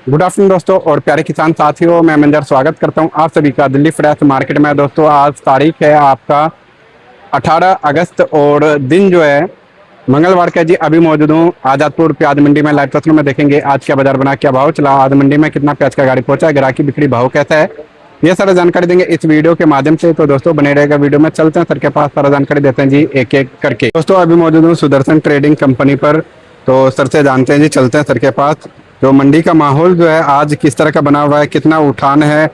Good afternoon दोस्तों और प्यारे किसान साथियों, मैं मंजर स्वागत करता हूं आप सभी का दिल्ली फ्रेश मार्केट में। दोस्तों आज तारीख है आपका 18 अगस्त और दिन जो है मंगलवार का जी। अभी मौजूद हूं आजादपुर प्याज मंडी में। लाइव तस्वीर में देखेंगे आज क्या बाजार बना, क्या भाव चला, आज मंडी में कितना प्याज का गाड़ी पहुंचा है, ग्राहकी बिक्री भाव कैसा है, ये सारा जानकारी देंगे इस वीडियो के माध्यम से। तो दोस्तों बने रहेगा वीडियो में। चलते हैं सर के पास, सारा जानकारी देते हैं जी एक एक करके। दोस्तों अभी मौजूद हूँ सुदर्शन ट्रेडिंग कंपनी पर, तो सर से जानते हैं जी। चलते हैं सर के पास। तो मंडी का माहौल जो है आज किस तरह का बना हुआ है, कितना उठान है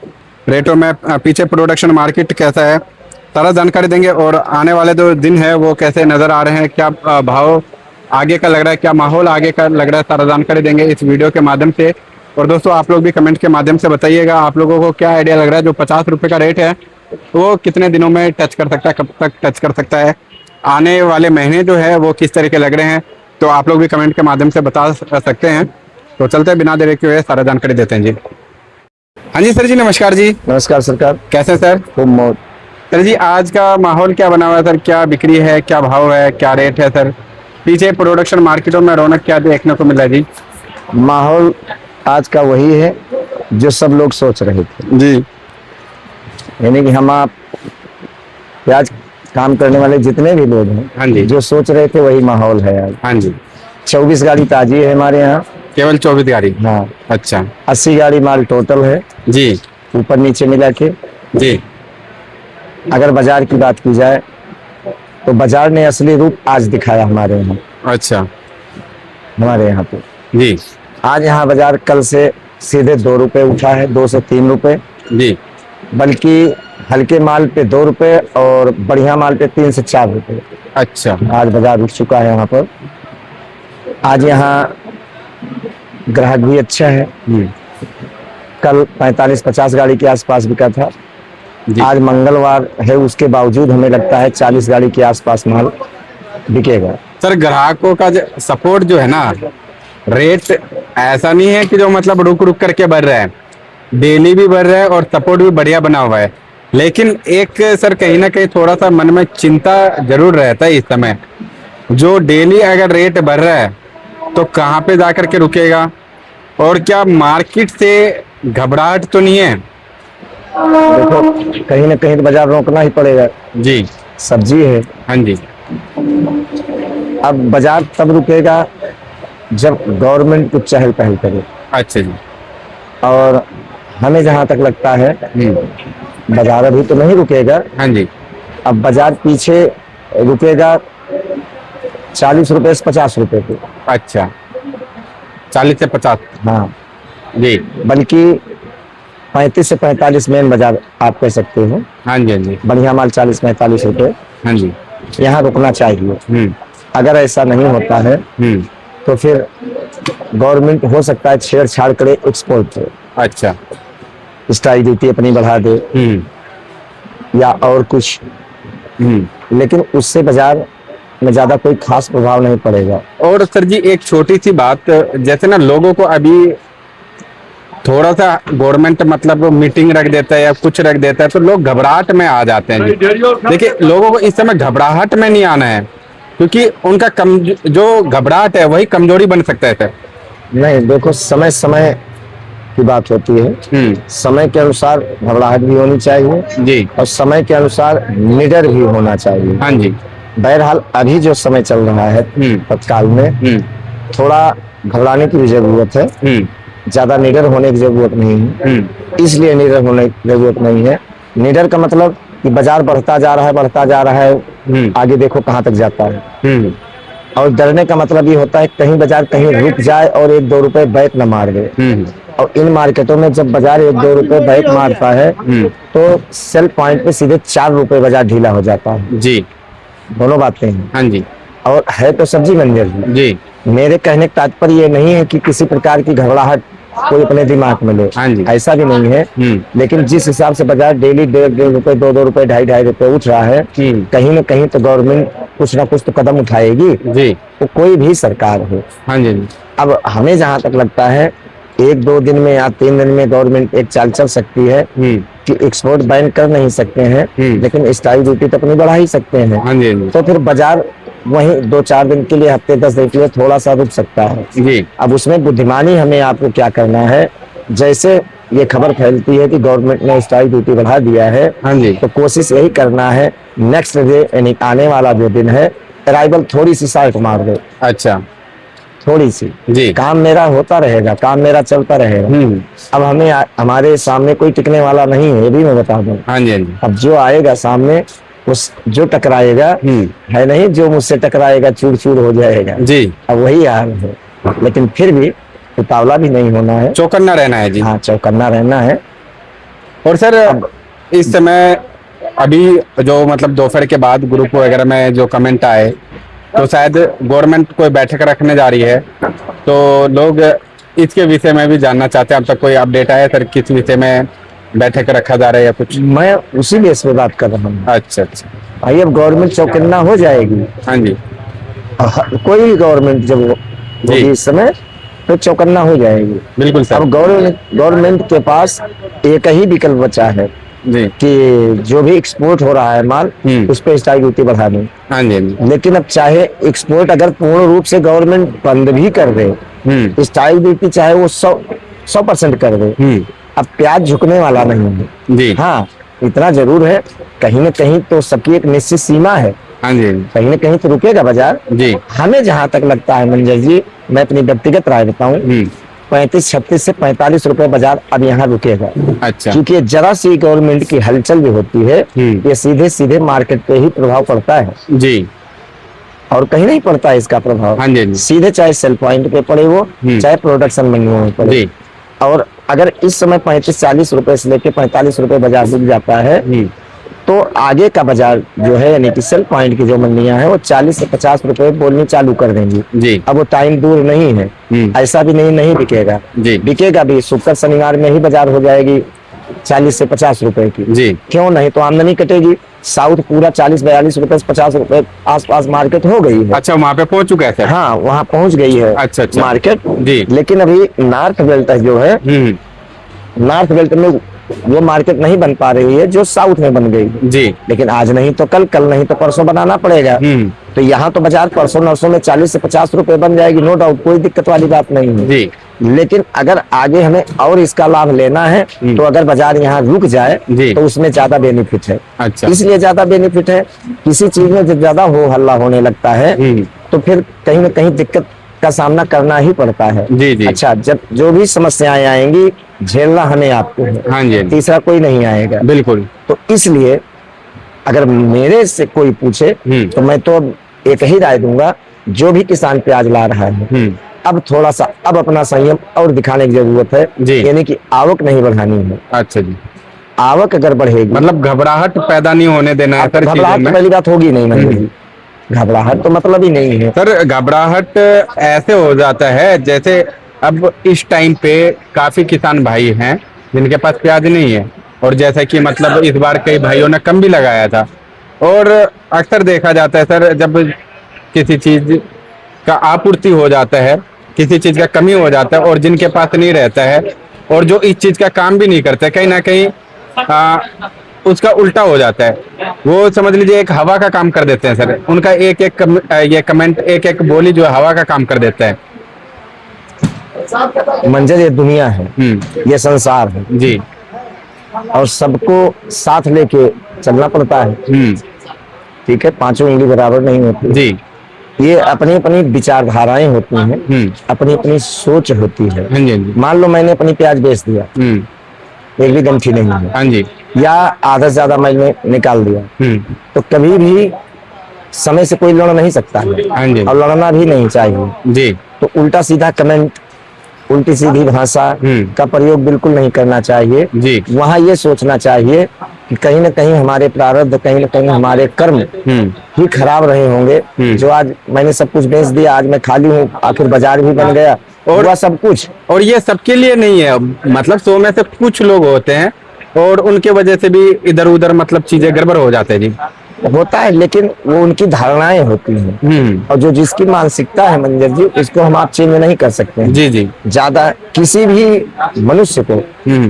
रेटों में, पीछे प्रोडक्शन मार्केट कैसा है, सारा जानकारी देंगे। और आने वाले जो दिन है वो कैसे नजर आ रहे हैं, क्या भाव आगे का लग रहा है, क्या माहौल आगे का लग रहा है, सारा जानकारी देंगे इस वीडियो के माध्यम से। और दोस्तों आप लोग भी कमेंट के माध्यम से बताइएगा आप लोगों को क्या आइडिया लग रहा है, जो 50 रुपये का रेट है वो कितने दिनों में टच कर सकता है, कब तक टच कर सकता है, आने वाले महीने जो है वो किस तरह के लग रहे हैं, तो आप लोग भी कमेंट के माध्यम से बता सकते हैं। तो चलते हैं बिना देरी के हुए सारा जानकारी देते हैं जी। हाँ जी सर जी, नमस्कार जी। नमस्कार सरकार। कैसे हैं सर? खूब मौज। सर जी आज का माहौल क्या बना हुआ है सर, क्या बिक्री है, क्या भाव है, क्या रेट है सर, पीछे प्रोडक्शन मार्केटों में रौनक क्या देखने को मिला है जी? माहौल आज का वही है जो सब लोग सोच रहे थे जी। यानी कि हम आप प्याज काम करने वाले जितने भी लोग हैं, हाँ जी, जो सोच रहे थे वही माहौल है आज। हाँ जी। 24 गाड़ी ताजी है हमारे यहाँ। केवल 24 गाड़ी? हाँ। अच्छा। 80 गाड़ी माल टोटल है जी ऊपर नीचे मिला के। जी। अगर बाजार की बात की जाए तो बाजार ने असली रूप आज दिखाया हमारे यहाँ। अच्छा। हमारे यहाँ पे जी आज यहाँ बाजार कल से सीधे 2 रुपए उठा है, 2 से 3 रुपए, जी। बल्कि हल्के माल पे 2 रुपए और बढ़िया माल पे 3 से 4 रुपए अच्छा। आज बाजार उठ चुका है यहाँ पर। आज यहाँ ग्राहक भी अच्छा है। कल 45-50 गाड़ी के आसपास बिका था। जी। आज मंगलवार है, उसके बावजूद हमें लगता है 40 गाड़ी के आसपास माल बिकेगा। सर ग्राहकों का सपोर्ट जो है ना, रेट ऐसा नहीं है कि जो मतलब रुक रुक करके बढ़ रहा है, डेली भी बढ़ रहा है और सपोर्ट भी बढ़िया बना हुआ है। लेकिन एक सर कहीं ना कहीं थोड़ा सा मन में चिंता जरूर रहता है इस समय, जो डेली अगर रेट बढ़ रहा है तो कहाँ पे जाकर के रुकेगा, और क्या मार्केट से घबराहट तो नहीं है? देखो कहीं ना कहीं तो बाजार रोकना ही पड़ेगा जी। सब्जी है। हाँ जी। अब बाजार तब रुकेगा जब गवर्नमेंट कुछ चहल पहल करे। अच्छा जी। और हमें जहां तक लगता है बाजार अभी तो नहीं रुकेगा। हाँ जी। अब बाजार पीछे रुकेगा 40 रुपए से 50 रुपए पे। अच्छा, 40 से 50? हाँ जी। बल्कि 35 से 45 मेन बाजार आप कह सकते हो। हाँ जी। हाँ जी। बढ़िया माल 40-45 रुपए हाँ जी। यहाँ रुकना चाहिए। अगर ऐसा नहीं होता है तो फिर गवर्नमेंट हो सकता है छेड़छाड़ करे एक्सपोर्ट पे। अच्छा। स्ट्राइक ड्यूटी अपनी बढ़ा दे या और कुछ, लेकिन उससे बाजार में ज्यादा कोई खास प्रभाव नहीं पड़ेगा। और सर जी एक छोटी सी बात, जैसे ना लोगों को अभी थोड़ा सा गवर्नमेंट मतलब मीटिंग रख देता है या कुछ रख देता है तो लोग घबराहट में आ जाते हैं जी। देखिए लोगों को इस समय घबराहट में नहीं आना है, क्योंकि उनका जो घबराहट है वही कमजोरी बन सकता है सर। नहीं, देखो समय समय की बात होती है। समय के अनुसार घबराहट भी होनी चाहिए जी, और समय के अनुसार निडर भी होना चाहिए। हाँ जी। बहरहाल अभी जो समय चल रहा है तत्काल में थोड़ा घबराने की भी जरूरत है, ज्यादा निडर होने की जरूरत नहीं है। इसलिए निडर होने की जरूरत नहीं है। निडर का मतलब कि बाजार बढ़ता जा रहा है, आगे देखो कहाँ तक जाता है। और डरने का मतलब ये होता है कहीं बाजार कहीं रुक जाए और 1-2 रुपए बैक न मार दे। और इन मार्केटों में जब बाजार 1-2 रुपए बैक मारता है तो सेल पॉइंट पे सीधे 4 रुपए बाजार ढीला हो जाता है जी। दोनों बातें हैं। हाँ जी। और है तो सब्जी मंजर जी। मेरे कहने का तात्पर्य ये नहीं है कि किसी प्रकार की घबराहट कोई अपने दिमाग में ले, हाँ जी। ऐसा भी नहीं है। लेकिन जिस हिसाब से बाजार डेली 1.5 रुपए 2-2 रुपए 2.5 रुपए उठ रहा है, कहीं न कहीं तो गवर्नमेंट कुछ ना कुछ तो कदम उठाएगी जी, तो कोई भी सरकार हो। हाँ जी। अब हमें जहां तक लगता है 1-2 दिन में या 3 दिन में गवर्नमेंट एक चाल चल सकती है कि एक्सपोर्ट बैन कर नहीं सकते हैं, लेकिन स्ट्राइक ड्यूटी तो अपनी बढ़ा ही सकते हैं। हाँ जी। तो फिर बाजार वहीं 2-4 दिन के लिए, हफ्ते 10 दिन के लिए थोड़ा सा रुक सकता है। जी अब उसमें बुद्धिमानी हमें आपको क्या करना है, जैसे ये खबर फैलती है कि गवर्नमेंट ने स्ट्राइक ड्यूटी बढ़ा दिया है, हाँ जी तो कोशिश यही करना है नेक्स्ट डे यानी आने वाला जो दिन है, अराइवल थोड़ी सी साइट मार दो, अच्छा थोड़ी सी। जी काम मेरा होता रहेगा, काम मेरा चलता रहेगा। अब हमें हमारे सामने कोई टिकने वाला नहीं है, ये भी मैं बता दूं। हाँ जी हाँ जी अब जो आएगा सामने, उस जो टकराएगा है नहीं, जो मुझसे टकराएगा चूर चूर हो जाएगा। जी अब वही हाल है, लेकिन फिर भी उतावला भी नहीं होना है, चौकन्ना रहना है जी। हाँ चौकन्ना रहना है। और सर इस समय अभी जो मतलब दोपहर के बाद ग्रुप वगैरह में जो कमेंट आए, तो शायद गवर्नमेंट कोई बैठक रखने जा रही है, तो लोग इसके विषय में भी जानना चाहते हैं। अब तक कोई अपडेट आया सर, किस विषय में बैठक रखा जा रहा है या कुछ? मैं उसी बेस पे बात कर रहा हूँ। अच्छा अच्छा भाई अब गवर्नमेंट चौकन्ना हो जाएगी, हाँ जी कोई भी गवर्नमेंट जब होगी इस समय तो चौकन्ना हो जाएगी। बिल्कुल सर। अब गवर्नमेंट के पास एक ही विकल्प बचा है जी कि जो भी एक्सपोर्ट हो रहा है माल, उस पर स्ट्राइक ड्यूटी बढ़ा दें। हाँ जी हाँ जी लेकिन अब चाहे एक्सपोर्ट अगर पूर्ण रूप से गवर्नमेंट बंद भी कर दे, स्ट्राइक ड्यूटी चाहे वो 100% कर दे, अब प्याज झुकने वाला नहीं है जी हाँ, इतना जरूर है, कहीं न कहीं तो सबकी एक निश्चित सीमा है, हाँ जी कहीं न कहीं तो रुकेगा बाजार। जी हमें जहां तक लगता है मंजर जी, मैं अपनी व्यक्तिगत राय बताऊं, 35-36 से 45 रुपए बाजार अब यहाँ रुकेगा। अच्छा क्योंकि जरा सी गवर्नमेंट की हलचल जो होती है, ये सीधे सीधे मार्केट पे ही प्रभाव पड़ता है जी और कहीं नहीं पड़ता है इसका प्रभाव। हाँ जी सीधे चाहे सेल पॉइंट पे पड़े वो, चाहे प्रोडक्शन मंडियों में पड़े। जी और अगर इस समय 35-40 रुपए से लेके 45 रुपए बाजार बिक जाता है, तो आगे का बाजार जो है यानी कि सेल पॉइंट की जो मंडियां हैं वो 40 से 50 रुपए बोलनी चालू कर देंगी। जी अब वो टाइम दूर नहीं है, ऐसा भी नहीं बिकेगा, जी बिकेगा भी शुक्र शनिवार में ही बाजार हो जाएगी 40 से 50 रुपए की। जी क्यों नहीं, तो आमदनी कटेगी। साउथ पूरा 40-42 रुपए से 50 रुपए आसपास मार्केट हो गई है। अच्छा वहाँ पे पहुँच चुका है सर? हाँ वहाँ पहुंच गई है अच्छा अच्छा मार्केट जी। लेकिन अभी नॉर्थ बेल्ट जो है, नॉर्थ बेल्ट में वो मार्केट नहीं बन पा रही है जो साउथ में बन गई जी। लेकिन आज नहीं तो कल, कल नहीं तो परसों बनाना पड़ेगा। तो यहाँ तो बाजार परसों नरसों में 40 से 50 रुपए बन जाएगी, नो डाउट, कोई दिक्कत वाली बात नहीं है जी। लेकिन अगर आगे हमें और इसका लाभ लेना है तो अगर बाजार यहाँ रुक जाए तो उसमें ज्यादा बेनिफिट है। अच्छा इसलिए ज्यादा बेनिफिट है, किसी चीज में जब ज्यादा हो हल्ला होने लगता है तो फिर कहीं ना कहीं दिक्कत का सामना करना ही पड़ता है। जी जी। अच्छा, जब जो भी समस्याएं आएंगी झेलना हमें आपको है, हाँ जी तीसरा कोई नहीं आएगा। बिल्कुल। तो इसलिए अगर मेरे से कोई पूछे तो मैं तो एक ही राय दूंगा, जो भी किसान प्याज ला रहा है अब थोड़ा सा अब अपना संयम और दिखाने की जरूरत है, यानी कि आवक नहीं बढ़ानी है। अच्छा जी। आवक अगर बढ़ेगी मतलब घबराहट पैदा नहीं होने देना है। घबराहट तो पहली बात होगी नहीं, घबराहट तो मतलब ही नहीं है सर। घबराहट ऐसे हो जाता है जैसे अब इस टाइम पे काफी किसान भाई हैं जिनके पास प्याज नहीं है, और जैसा कि मतलब इस बार कई भाइयों ने कम भी लगाया था, और अक्सर देखा जाता है सर जब किसी चीज का आपूर्ति हो जाता है, किसी चीज का कमी हो जाता है, और जिनके पास नहीं रहता है और जो इस चीज का काम भी नहीं करते, कहीं ना कहीं उसका उल्टा हो जाता है। वो समझ लीजिए एक हवा का काम कर देते हैं सर। उनका एक एक ये कमेंट, एक एक बोली जो है हवा का काम कर देता है। मंजर ये दुनिया है, ये संसार है जी, और सबको साथ लेके चलना पड़ता है। ठीक है, पांचों उंगली बराबर नहीं होती जी। ये अपनी अपनी विचारधाराएं होती हैं, अपनी अपनी सोच होती है। हाँ जी हाँ जी। मान लो मैंने अपनी प्याज बेच दिया, एक भी गंठी नहीं है, हाँ जी, या आधा से ज्यादा मैंने निकाल दिया, तो कभी भी समय से कोई लड़ नहीं सकता है, हाँ जी, और लड़ना भी नहीं चाहिए जी। तो उल्टा सीधा कमेंट, उल्टी सीधी भाषा का प्रयोग बिल्कुल नहीं करना चाहिए जी। वहाँ ये सोचना चाहिए कि कहीं ना कहीं हमारे प्रारब्ध, कहीं ना कहीं हमारे कर्म ही खराब रहे होंगे, जो आज मैंने सब कुछ बेच दिया, आज मैं खाली हूँ, आखिर बाजार भी बन गया और वह सब कुछ। और ये सबके लिए नहीं है, मतलब 100 में से कुछ लोग होते हैं और उनके वजह से भी इधर उधर मतलब चीजें गड़बड़ हो जाते हैं जी। होता है, लेकिन वो उनकी धारणाएं होती हैं, और जो जिसकी मानसिकता है मंजर जी, उसको हम आप चेंज नहीं कर सकते हैं। जी जी। ज्यादा किसी भी मनुष्य को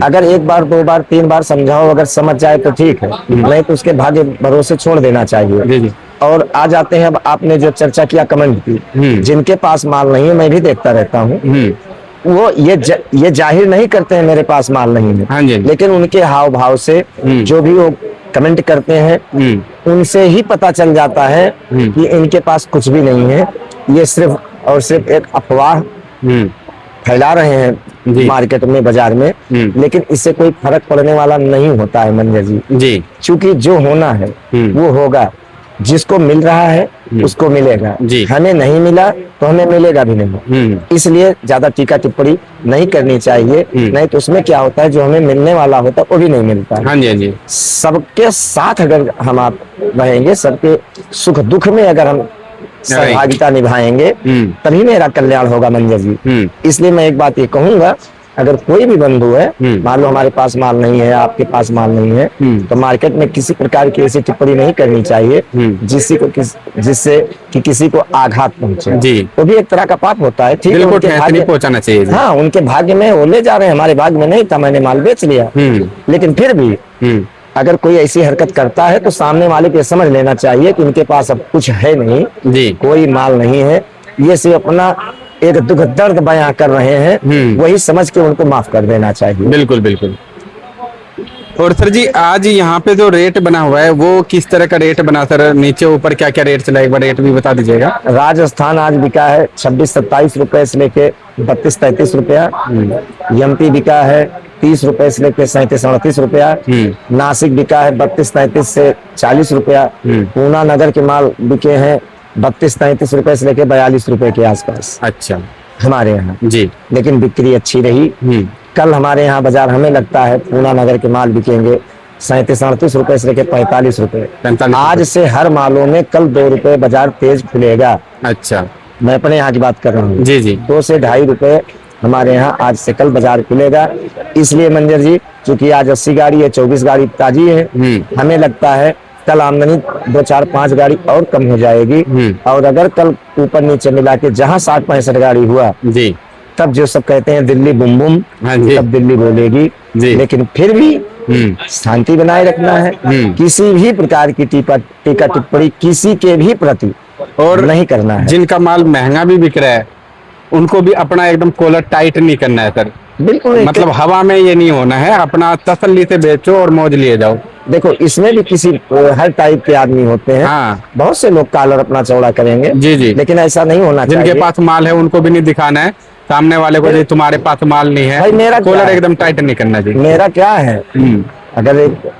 अगर एक बार, दो बार, तीन बार समझाओ, अगर समझ जाए तो ठीक है, नहीं तो उसके भाग्य भरोसे छोड़ देना चाहिए। जी जी। और आ जाते हैं, अब आपने जो चर्चा किया, कमेंट की, जिनके पास माल नहीं है, मैं भी देखता रहता हूँ, वो ये जाहिर नहीं करते हैं मेरे पास माल नहीं है, हाँ जी। लेकिन उनके हाव भाव से जो भी वो कमेंट करते हैं, उनसे ही पता चल जाता है कि इनके पास कुछ भी नहीं है, ये सिर्फ और सिर्फ एक अफवाह फैला रहे हैं मार्केट में, बाजार में, लेकिन इससे कोई फर्क पड़ने वाला नहीं होता है मंजर जी। जी। क्योंकि जो होना है वो होगा, जिसको मिल रहा है उसको मिलेगा, हमें नहीं मिला तो हमें मिलेगा भी नहीं। इसलिए ज्यादा टीका टिप्पणी नहीं करनी चाहिए, नहीं तो उसमें क्या होता है, जो हमें मिलने वाला होता है वो भी नहीं मिलता है। हाँ जी, हाँ जी। सबके साथ अगर हम आप रहेंगे, सबके सुख दुख में अगर हम सहभागिता निभाएंगे, तभी मेरा कल्याण होगा मंजर जी। इसलिए मैं एक बात ये कहूंगा, अगर कोई भी बंधु है, मान लो हमारे पास माल नहीं है, आपके पास माल नहीं है, तो मार्केट में किसी प्रकार की ऐसी टिप्पणी नहीं करनी चाहिए जिससे कि किसी को आघात पहुंचे। जी। वो भी एक तरह का पाप होता है। ठीक है, उनके भाग्य पहुंचाना चाहिए। हाँ, उनके भाग्य में वो ले जा रहे हैं, हमारे भाग्य में नहीं था, मैंने माल बेच लिया। लेकिन फिर भी अगर कोई ऐसी हरकत करता है तो सामने वाले को समझ लेना चाहिए कि इनके पास अब कुछ है नहीं, कोई माल नहीं है, ये सिर्फ अपना एक दुख दर्द बयां कर रहे हैं, वही समझ के उनको माफ कर देना चाहिए। बिल्कुल बिल्कुल। और सर जी, आज यहाँ पे जो रेट बना हुआ है वो किस तरह का रेट बना सर? नीचे ऊपर क्या क्या रेट चला, एक बार रेट भी बता दीजिएगा। राजस्थान आज बिका है 26-27 रुपए से लेके 32-33 रुपया। एमपी बिका है 30 रुपए से लेके 37-38 रुपया। नासिक बिका है 32-33 से 40 रुपया। पूना नगर के माल बिके हैं 32-33 रुपए से लेके 42 रुपए के आसपास। अच्छा, हमारे यहाँ जी। लेकिन बिक्री अच्छी रही। कल हमारे यहाँ बाजार, हमें लगता है पूना नगर के माल बिकेंगे 37-38 रुपए से लेके 45 रुपए। आज से हर मालों में कल 2 रुपए बाजार तेज खुलेगा। अच्छा, मैं अपने यहाँ की बात कर रहा हूँ। जी जी। 2 से 2.5 रुपए हमारे यहाँ आज से कल बाजार खुलेगा। इसलिए मंजर जी, चूंकि आज 80 गाड़ी है, 24 गाड़ी ताजी है, हमें लगता है कल आमदनी 2, 4, 5 गाड़ी और कम हो जाएगी। और अगर कल ऊपर नीचे मिला के जहाँ 60-65 गाड़ी हुआ जी, तब जो सब कहते हैं दिल्ली बुम बुम, तब दिल्ली बोलेगी। लेकिन फिर भी शांति बनाए रखना है, किसी भी प्रकार की टीका टिप्पणी किसी के भी प्रति और नहीं करना है। जिनका माल महंगा भी बिक रहा है उनको भी अपना एकदम कॉलर टाइट नहीं करना है सर। बिल्कुल, मतलब हवा में ये नहीं होना है, अपना तसल्ली से बेचो और मौज लिए जाओ। देखो, इसमें भी किसी हर टाइप के आदमी होते हैं। हाँ। बहुत से लोग कॉलर अपना चौड़ा करेंगे, जी जी, लेकिन ऐसा नहीं होना चाहिए। जिनके पास माल है उनको भी नहीं दिखाना है सामने वाले को, तुम्हारे पास माल नहीं है, मेरा कॉलर एकदम टाइट नहीं करना चाहिए। मेरा क्या है, अगर एक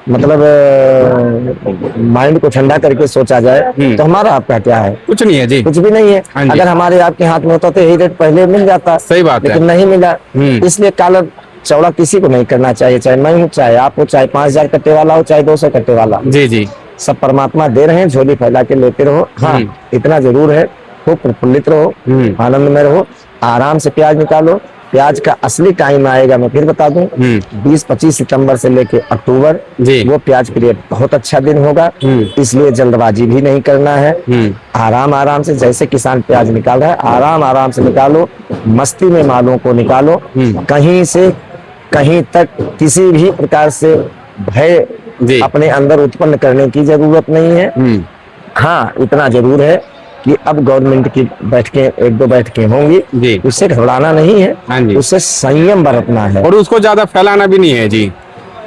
मतलब माइंड को ठंडा करके सोचा जाए तो हमारा आपका क्या है? कुछ नहीं है जी, कुछ भी नहीं है। अगर हमारे आपके हाथ में होता तो यही रेट पहले मिल जाता। सही बात है, लेकिन नहीं मिला। इसलिए कॉलर चौड़ा किसी को नहीं करना चाहिए, चाहे मैं हूँ, चाहे आप हो, चाहे 5000 कट्टे वाला हो, चाहे 200 कट्टे वाला। जी जी, सब परमात्मा दे रहे हैं, झोली फैला के लेते रहो। हाँ, इतना जरूर है, खूब प्रफुल्लित रहो, आनंद में रहो, आराम से प्याज निकालो। प्याज का असली टाइम आएगा, मैं फिर बता दूं, 20-25 सितंबर से लेके अक्टूबर, वो प्याज के लिए बहुत अच्छा दिन होगा। इसलिए जल्दबाजी भी नहीं करना है, आराम आराम से, जैसे किसान प्याज निकाल रहा है, आराम आराम से निकालो, मस्ती में मालों को निकालो। कहीं से कहीं तक किसी भी प्रकार से भय अपने अंदर उत्पन्न करने की जरूरत नहीं है। हाँ, इतना जरूर है कि अब गवर्नमेंट की बैठकें, 1-2 बैठकें होंगी, उससे घबराना नहीं है, उससे संयम बरतना है, और उसको ज्यादा फैलाना भी नहीं है जी।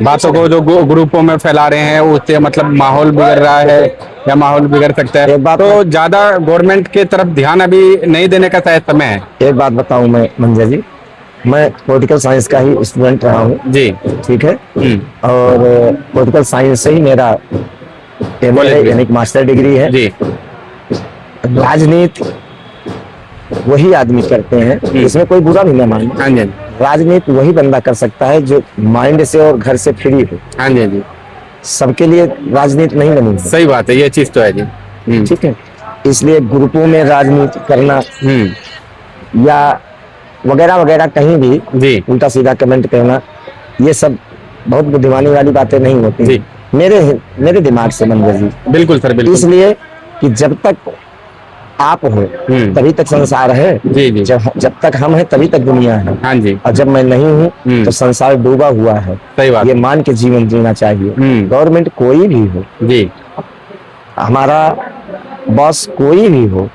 बातों को जो ग्रुपों में फैला रहे हैं उससे मतलब माहौल बिगड़ रहा है या माहौल बिगड़ सकता है। तो ज्यादा गवर्नमेंट के तरफ ध्यान अभी नहीं देने का शायद समय है। एक बात बताऊं मैं मंजर जी, मैं पॉलिटिकल साइंस का ही स्टूडेंट रहा हूँ जी, ठीक है, और पॉलिटिकल साइंस से ही मेरा MA यानी मास्टर डिग्री है जी। राजनीति वही आदमी करते हैं, इसमें कोई बुरा भी नहीं मानना। राजनीति वही बंदा कर सकता है जो माइंड से और घर से फ्री हो। हाँ जी, सबके लिए राजनीति नहीं बनी। सही बात है, ये चीज तो है जी, ठीक है। इसलिए ग्रुपों में राजनीति करना या वगैरह वगैरह कहीं भी उल्टा सीधा कमेंट करना, ये सब बहुत बुद्धिमानी वाली बातें नहीं होती। मेरे मेरे दिमाग से मंजर जी। बिल्कुल सर, बिल्कुल। इसलिए कि जब तक आप हो तभी तक संसार है। जी जी। जब तक हम हैं तभी तक दुनिया है। हाँ जी। और जब मैं नहीं हूँ तो संसार डूबा हुआ है। सही बात। ये मान के जीवन जीना चाहिए। गवर्नमेंट कोई भी हो जी, हमारा बॉस कोई भी हो,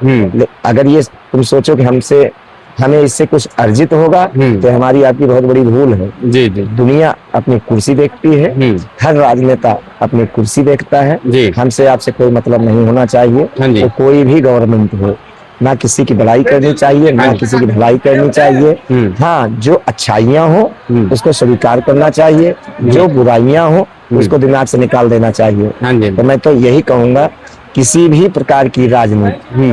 अगर ये तुम सोचो कि हमें इससे कुछ अर्जित होगा तो हमारी आपकी बहुत बड़ी भूल है। जी जी। दुनिया अपनी कुर्सी देखती है, हर राजनेता अपनी कुर्सी देखता है। हमसे आपसे कोई मतलब नहीं होना चाहिए। तो कोई भी गवर्नमेंट हो, ना किसी की बड़ाई करनी चाहिए, ना किसी की भलाई करनी चाहिए। हाँ, जो अच्छाइयाँ हो उसको स्वीकार करना चाहिए, जो बुराइयां हो उसको दिमाग से निकाल देना चाहिए। तो मैं तो यही कहूंगा, किसी भी प्रकार की राजनीति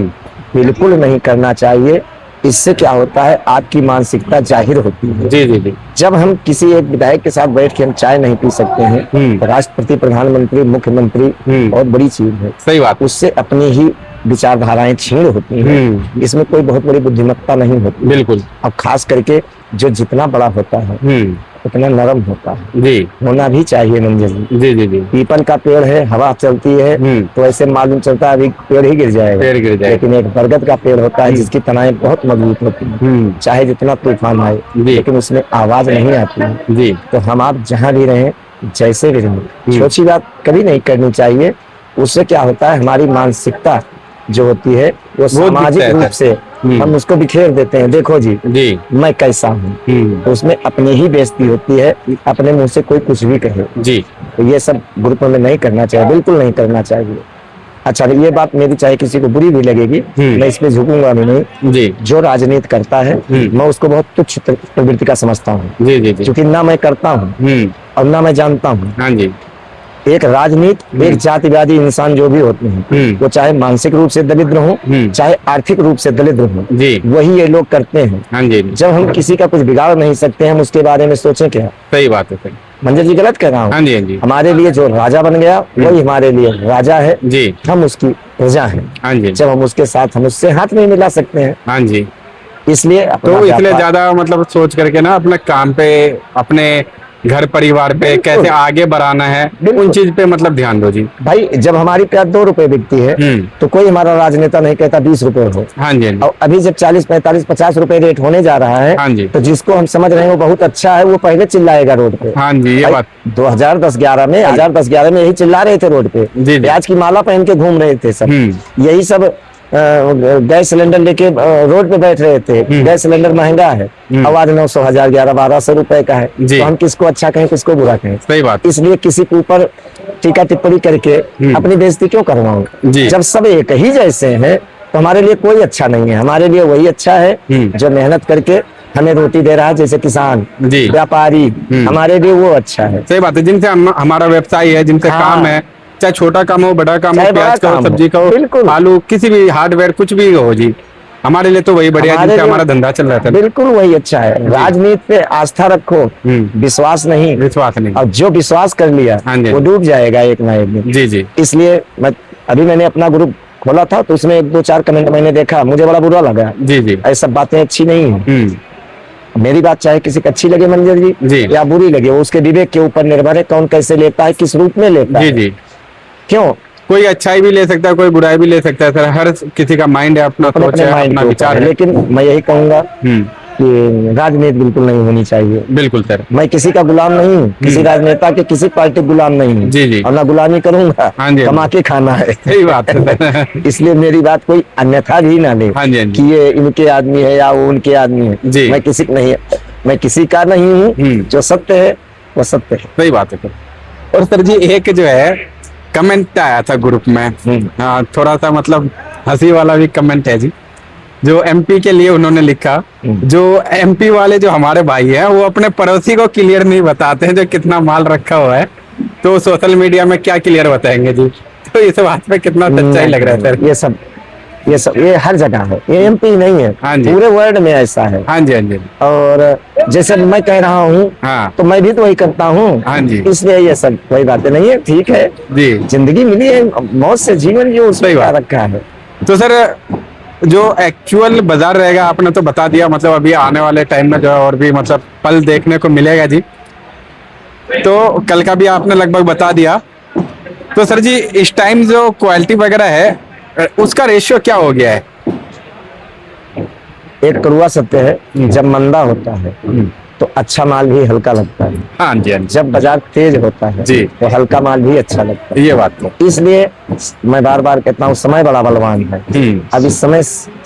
बिल्कुल नहीं करना चाहिए। इससे क्या होता है, आपकी मानसिकता जाहिर होती है। जी जी जी। जब हम किसी एक विधायक के साथ बैठ के हम चाय नहीं पी सकते हैं, तो राष्ट्रपति, प्रधानमंत्री, मुख्यमंत्री बहुत बड़ी चीज है। सही बात। उससे अपनी ही विचारधाराएं छीण होती हैं। इसमें कोई बहुत बड़ी बुद्धिमत्ता नहीं होती। बिल्कुल। अब खास करके जो जितना बड़ा होता है उतना नरम होता है। जी, होना भी चाहिए मंजर जी। जी जी जी। पीपल का पेड़ है, हवा चलती है तो ऐसे मालूम चलता है अभी पेड़ ही गिर जाएगा। पेड़ गिर जाएगा। लेकिन एक बरगद का पेड़ होता है जिसकी तनाएं बहुत मजबूत होती हैं, चाहे जितना तूफान आए लेकिन उसमें आवाज नहीं आती है। जी। तो हम आप जहाँ भी रहें, जैसे भी रहें, छोटी बात कभी नहीं करनी चाहिए। उससे क्या होता है, हमारी मानसिकता जो होती है वो सामाजिक रूप से हम उसको बिखेर देते हैं। देखो जी, मैं कैसा हूँ, तो उसमें अपनी ही बेइज्जती होती है, अपने मुंह से कोई कुछ भी कहे जी। तो ये सब ग्रुप में नहीं करना चाहिए, बिल्कुल नहीं करना चाहिए। अच्छा, ये बात मेरी चाहे किसी को बुरी भी लगेगी, मैं इस पे झुकूंगा भी नहीं जी। जो राजनीति करता है मैं उसको बहुत तुच्छ प्रवृत्ति का समझता हूँ जी जी, क्योंकि ना मैं करता हूँ और ना मैं जानता हूँ। हाँ जी। एक राजनीति, एक जातिवादी इंसान जो भी होते हैं वो चाहे मानसिक रूप से दरिद्र हो, चाहे आर्थिक रूप से दरिद्र हो, वही ये लोग करते हैं। हाँ जी। जब हम किसी का कुछ बिगाड़ नहीं सकते, हम उसके बारे में सोचें क्या? सही बात है। मंजर जी गलत कह रहा हूँ? हाँ जी, हाँ जी। हमारे लिए जो राजा बन गया वही हमारे लिए राजा है जी। हम उसकी प्रजा हैं। हाँ जी। जब हम उसके साथ, हम उससे हाथ नहीं मिला सकते हैं। हाँ जी। इसलिए तो इसलिए ज्यादा मतलब सोच करके ना अपने काम पे, अपने घर परिवार पे कैसे आगे बढ़ाना है, उन चीज पे मतलब ध्यान दो जी। भाई, जब हमारी प्याज 2 रुपए बिकती है तो कोई हमारा राजनेता नहीं कहता 20 रुपए हो। हाँ जी। और अभी जब 40, 45, 50 रुपए रेट होने जा रहा है, हाँ जी, तो जिसको हम समझ रहे हैं वो बहुत अच्छा है, वो पहले चिल्लाएगा रोड पे। हाँ जी, ये बात 2010-11 में, 2010-11 में यही चिल्ला रहे थे रोड पे, प्याज की माला पहन के घूम रहे थे सब। यही सब गैस सिलेंडर लेके रोड पे बैठ रहे थे। गैस सिलेंडर महंगा है, आवाज 900, 1000, 1100, 1200 रुपए का है, तो हम किसको अच्छा कहें, किसको बुरा कहें? सही बात। इसलिए किसी के ऊपर टीका टिप्पणी करके अपनी बेइज्जती क्यों करवाऊं? जब सब एक ही जैसे हैं तो हमारे लिए कोई अच्छा नहीं है। हमारे लिए वही अच्छा है जो मेहनत करके हमें रोटी दे रहा है, जैसे किसान, व्यापारी, हमारे लिए वो अच्छा है। सही बात है। जिनसे हमारा व्यवसाय है, जिनसे काम है, चाहे छोटा काम हो, बड़ा काम हो, प्याज का हो, सब्जी का हो, आलू, किसी भी हार्डवेयर, कुछ भी हो जी, हमारे लिए तो वही बढ़िया है, जिससे हमारा धंधा चल रहा था। बिल्कुल वही अच्छा है। राजनीति पे आस्था रखो, विश्वास नहीं। और जो विश्वास कर लिया वो डूब जाएगा एक ना एक दिन। जी जी। इसलिए मैंने अपना ग्रुप खोला था तो उसमें 1-2-4 कमेंट मैंने देखा, मुझे बड़ा बुरा लगा। जी जी। ऐसा बातें अच्छी नहीं है। मेरी बात चाहे किसी को अच्छी लगे मंजर जी या बुरी लगे, वो उसके विवेक के ऊपर निर्भर है, कौन कैसे लेता है, किस रूप में लेता है। जी। क्यों? कोई अच्छाई भी ले सकता है, कोई बुराई भी ले सकता है सर। हर किसी का माइंड है, अपना सोच है, अपना विचार है। लेकिन मैं यही कहूंगा कि राजनीति बिल्कुल नहीं होनी चाहिए। बिल्कुल सर। मैं किसी का गुलाम नहीं हूँ, किसी राजनेता के, किसी पार्टी गुलाम नहीं हूँ। जी जी। और ना गुलामी करूंगा। हाँ जी। कमा के खाना है। सही बात है। इसलिए मेरी बात कोई अन्यथा भी ना ले कि ये इनके आदमी है या वो उनके आदमी है। जी। मैं किसी नहीं, मैं किसी का नहीं हूँ। जो सत्य है वो सत्य है। सही बात है। और सर जी, एक जो है कमेंट आया था ग्रुप में, हाँ, थोड़ा सा मतलब हंसी वाला भी कमेंट है जी, जो एमपी के लिए उन्होंने लिखा। जो एमपी वाले जो हमारे भाई हैं वो अपने पड़ोसी को क्लियर नहीं बताते हैं जो कितना माल रखा हुआ है, तो सोशल मीडिया में क्या क्लियर बताएंगे जी? तो इस बात पे कितना सच्चाई लग रहा है सर? ये हर जगह है, ये एमपी नहीं है। हाँ जी। पूरे वर्ल्ड में ऐसा है। हाँ जी, हाँ जी। और जैसे मैं कह रहा हूँ, हाँ, तो मैं भी तो वही करता हूँ। हाँ जी। इसलिए ये सब कोई बातें नहीं है, ठीक है जी। जिंदगी मिली है, मौत से जीवन जो उसमें रखा है। तो सर, जो एक्चुअल बाजार रहेगा आपने तो बता दिया, मतलब अभी आने वाले टाइम में जो है और भी मतलब पल देखने को मिलेगा जी। तो कल का भी आपने लगभग बता दिया, तो सर जी इस टाइम जो क्वालिटी वगैरह है उसका रेशियो क्या हो गया है? एक कड़वा सत्य है, जब मंदा होता है तो अच्छा माल भी हल्का लगता है। हाँ जी, हाँ जी, जब बाजार तेज होता है जी। तो हल्का माल भी अच्छा लगता है। ये बात तो। इसलिए मैं बार बार कहता हूँ, समय बड़ा बलवान है। अब इस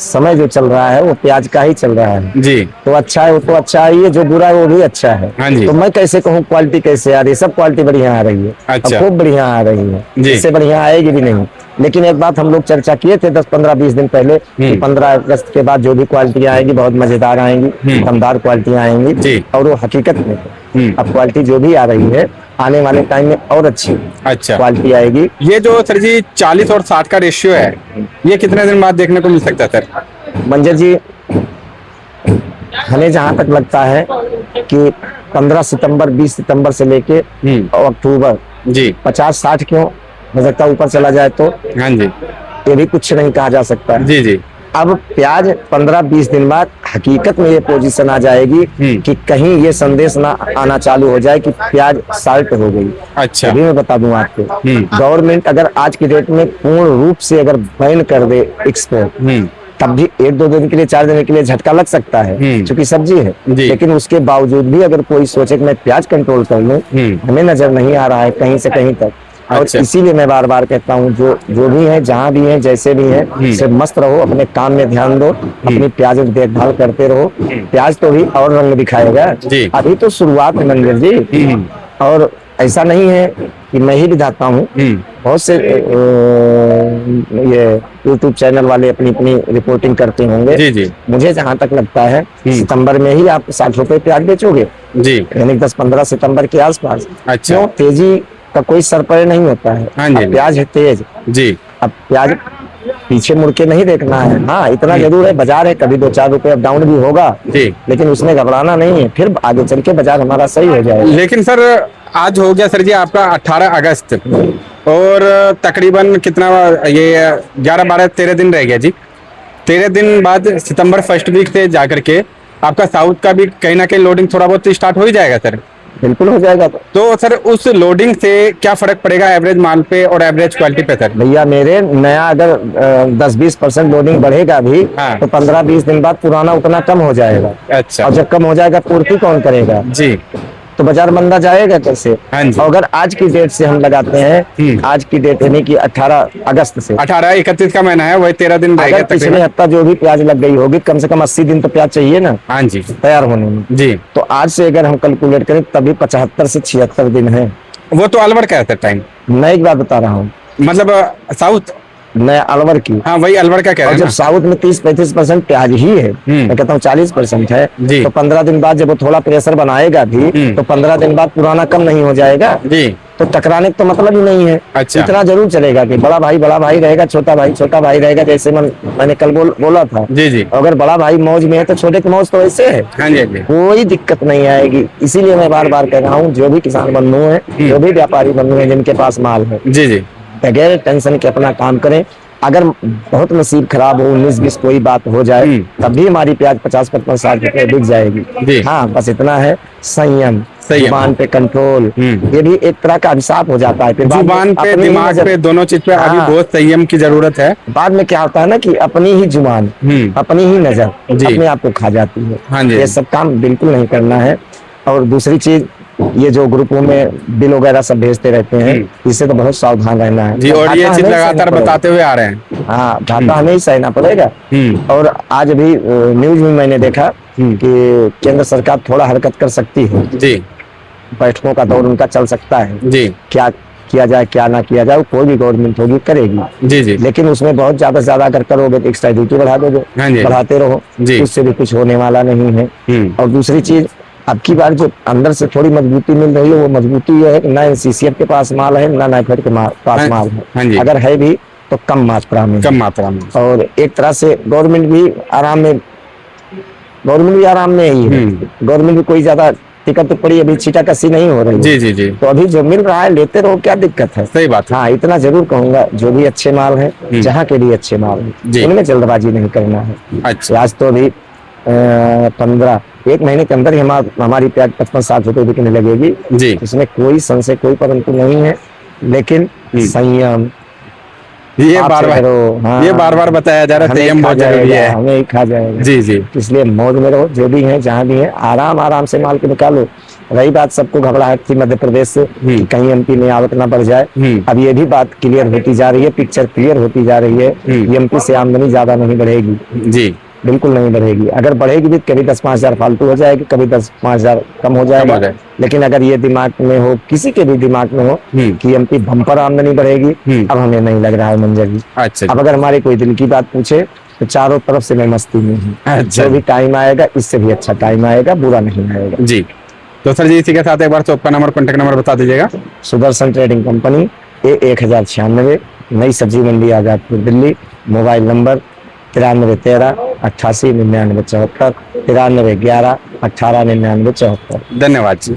समय जो चल रहा है वो प्याज का ही चल रहा है। जी, तो अच्छा है वो तो अच्छा ही है, जो बुरा है वो भी अच्छा है। हाँ जी। तो मैं कैसे कहूँ क्वालिटी कैसे आ रही है? सब क्वालिटी बढ़िया आ रही है, अच्छा। और खूब बढ़िया आ रही है, जी। इससे बढ़िया आएगी भी नहीं। लेकिन एक बात हम लोग चर्चा किए थे 10-15-20 दिन पहले कि 15 अगस्त के बाद जो भी क्वालिटी आएगी बहुत मजेदार आएंगी, दमदार क्वालिटी आएंगी। जी। और वो हकीकत में अब क्वालिटी जो भी आ रही है आने वाले टाइम में और अच्छी अच्छा क्वालिटी आएगी। ये जो सर जी 40 और 60 का रेशियो है ये कितने दिन बाद देखने को मिल सकता है सर? मंजर जी, हमें जहां तक लगता है कि 15 सितंबर 20 सितंबर से लेके अक्टूबर जी, 50-60 क्यों हो सकता है ऊपर चला जाए, तो हाँ जी, ये भी कुछ नहीं कहा जा सकता है। जी जी, अब प्याज 15-20 दिन बाद हकीकत में ये पोजीशन आ जाएगी कि कहीं ये संदेश ना आना चालू हो जाए कि प्याज साल्ट हो गई। अच्छा, अभी मैं बता दूं आपको, गवर्नमेंट अगर आज की डेट में पूर्ण रूप से अगर बैन कर दे एक्सपोर्ट, तब भी 1-2 दिन के लिए 4 दिन के लिए झटका लग सकता है क्योंकि सब्जी है। लेकिन उसके बावजूद भी अगर कोई सोचे कि मैं प्याज कंट्रोल कर लूं, हमें नजर नहीं आ रहा है कहीं से कहीं तक। और अच्छा। इसीलिए मैं बार बार कहता हूँ, जो भी है जहाँ भी है जैसे भी है सिर्फ मस्त रहो, अपने काम में ध्यान दो, अपनी प्याज की देखभाल करते रहो। प्याज तो भी और रंग दिखाएगा, अभी तो शुरुआत है मंदिर जी। और ऐसा नहीं है कि मैं ही विधाता हूँ, बहुत से ये YouTube चैनल वाले अपनी अपनी रिपोर्टिंग करते होंगे। जी जी, मुझे जहाँ तक लगता है सितंबर में ही आप 60 रुपए प्याज बेचोगे जी, यानी 10-15 सितंबर के आसपास। अच्छा। क्यों? तेजी का कोई सरपरे नहीं होता है। हाँ जी, अब प्याज है तेज, जी, अब प्याज पीछे मुड़ के नहीं देखना है। हाँ इतना जरूर है, बाजार है, कभी 2-4 रुपए अप डाउन भी होगा, जी। लेकिन उसमें घबराना नहीं है, फिर आगे चल के बाजार हमारा सही हो जाएगा। लेकिन सर आज हो गया सर जी आपका 18 अगस्त और तकरीबन कितना ये 11-12-13 दिन रह गया जी। 13 दिन बाद सितंबर फर्स्ट वीक से जाकर के आपका साउथ का भी कहीं ना कहीं लोडिंग थोड़ा बहुत स्टार्ट हो ही जाएगा सर। बिल्कुल हो जाएगा। तो सर उस लोडिंग से क्या फर्क पड़ेगा एवरेज माल पे और एवरेज क्वालिटी पे सर? भैया मेरे नया अगर 10-20% लोडिंग बढ़ेगा भी, हाँ। तो 15-20 दिन बाद पुराना उतना कम हो जाएगा। अच्छा, और जब कम हो जाएगा पूर्ति कौन करेगा? जी, तो बाजार मंदा जाएगा कैसे? हाँ जी। और अगर आज की डेट से हम लगाते हैं, आज की डेट यानी कि 18 अगस्त से 18-31 का महीना है, वही 13 दिन रहेगा अगर पिछले तकरीबन। हफ्ता जो भी प्याज लग गई होगी, कम से कम 80 दिन तो प्याज चाहिए ना हाँ जी, तैयार होने में। जी, तो आज से अगर हम कैलकुलेट करें तभी 75 से 76 दिन है। वो तो अलवर का है सर टाइम, मैं एक बात बता रहा हूँ, मतलब साउथ। नया अलवर की। हाँ वही अलवर का कह और रहे हैं जब ना। साउथ में 30-35% प्याज ही है, मैं कहता हूँ 40% है, जी। तो 15 दिन बाद जब वो थोड़ा प्रेशर बनाएगा भी, तो 15 दिन बाद पुराना कम नहीं हो जाएगा? जी, तो टकराने का तो मतलब ही नहीं है। अच्छा। इतना जरूर चलेगा कि बड़ा भाई रहेगा, छोटा भाई रहेगा, जैसे मैंने कल बोला था। जी, जी, अगर बड़ा भाई मौज में है तो छोटे की मौज तो ऐसे है, हाँ जी, हाँ जी, कोई दिक्कत नहीं आएगी। इसीलिए मैं बार बार कह रहा हूँ, जो भी किसान बंधु है, जो भी व्यापारी बंधु है जिनके पास माल है, जी, जी, बगैर टेंशन के अपना काम करें। अगर बहुत नसीब खराब हो, 19-20 कोई बात हो जाए, तब भी हमारी प्याज 50-55-60 रुपए बिक जाएगी। हाँ बस इतना है, संयम, जुबान पे कंट्रोल, ये भी एक तरह का अभिशाप हो जाता है। फिर जुबान पे दिमाग पे दोनों चीज पे अभी बहुत संयम की जरूरत है। बाद में क्या होता है ना कि अपनी ही जुबान, अपनी ही नजर अपने आप को खा जाती है। हाँ जी। ये सब काम बिल्कुल नहीं करना है। और दूसरी चीज, ये जो ग्रुपों में बिल वगैरह सब भेजते रहते हैं, इससे तो बहुत सावधान रहना है जी। और ये चीज लगातार बताते हुए आ रहे हैं। हाँ घाटा हमें ही सहना पड़ेगा। और आज भी न्यूज में मैंने देखा कि केंद्र सरकार थोड़ा हरकत कर सकती है जी, बैठकों का दौर उनका चल सकता है जी, क्या किया जाए क्या ना किया जाए, कोई भी गवर्नमेंट होगी करेगी। जी, जी, लेकिन उसमें बहुत ज्यादा से ज्यादा अगर करोगे तो एक्स्ट्रा ड्यूटी बढ़ा दोगे, हाँ जी, बढ़ाते रहो, जी। उससे भी कुछ होने वाला नहीं है। और दूसरी चीज, अब की बार जो अंदर से थोड़ी मजबूती मिल रही है, वो मजबूती ये है कि ना एनसीसीएफ के पास माल है, ना नाइफेड के पास माल हाँ है। जी। अगर है भी तो कम मात्रा में, कम मात्रा में। और एक तरह से गवर्नमेंट भी आराम में ही है। गवर्नमेंट भी कोई ज्यादा टिकट तो पड़ी अभी छीटा कसी नहीं हो रही है। जी, जी, जी, तो अभी जो मिल रहा है लेते रहो, क्या दिक्कत है? सही बात है। हाँ इतना जरूर कहूंगा, जो भी अच्छे माल है, जहाँ के भी अच्छे माल है, उनमें जल्दबाजी नहीं करना है। अच्छा, आज तो अभी 1 महीने के अंदर ही हमारी प्याज 55-60 रुपए बिकने लगेगी। जी, इसमें कोई संशय, कोई परंतु नहीं है। लेकिन संयम, ये आपसे बार बार करो, हाँ, ये बार बार बताया जा रहा है, हमें संयम खा बहुत जरूरी जाएगा, है। हमें ही खा जाएगा। जी जी इसलिए मौज में रहो, जो भी है जहाँ भी है आराम आराम से माल को निकालो। रही बात सबको घबराहट थी मध्य प्रदेश से कि कहीं एमपी में आवक ना बढ़ जाए, अब ये भी बात क्लियर होती जा रही है, पिक्चर क्लियर होती जा रही है। एमपी से आमदनी ज्यादा नहीं बढ़ेगी, जी। बिल्कुल नहीं बढ़ेगी। अगर बढ़ेगी भी कभी 10-5 हजार फालतू हो जाएगी, कभी 10-5 हजार कम हो जाएगा। जाए। लेकिन अगर ये दिमाग में हो, किसी के भी दिमाग में हो कि एमपी बम्पर आमदनी बढ़ेगी, अब हमें नहीं लग रहा है मंजर जी। अच्छा अब अगर हमारी कोई दिल की बात पूछे तो चारों तरफ से मैं मस्ती में हूँ। अच्छा जो भी टाइम आएगा इससे भी अच्छा टाइम आएगा, बुरा नहीं आएगा। जी। तो सर जी इसी के साथ एक बार शॉप का नंबर, कॉन्टेक्ट नंबर बता दीजिएगा। Sudarshan trading company, A1096, Nai Sabzi Mandi Azadpur Delhi. Mobile number 9313 88 99 74, 9311 18 99 74। धन्यवाद जी।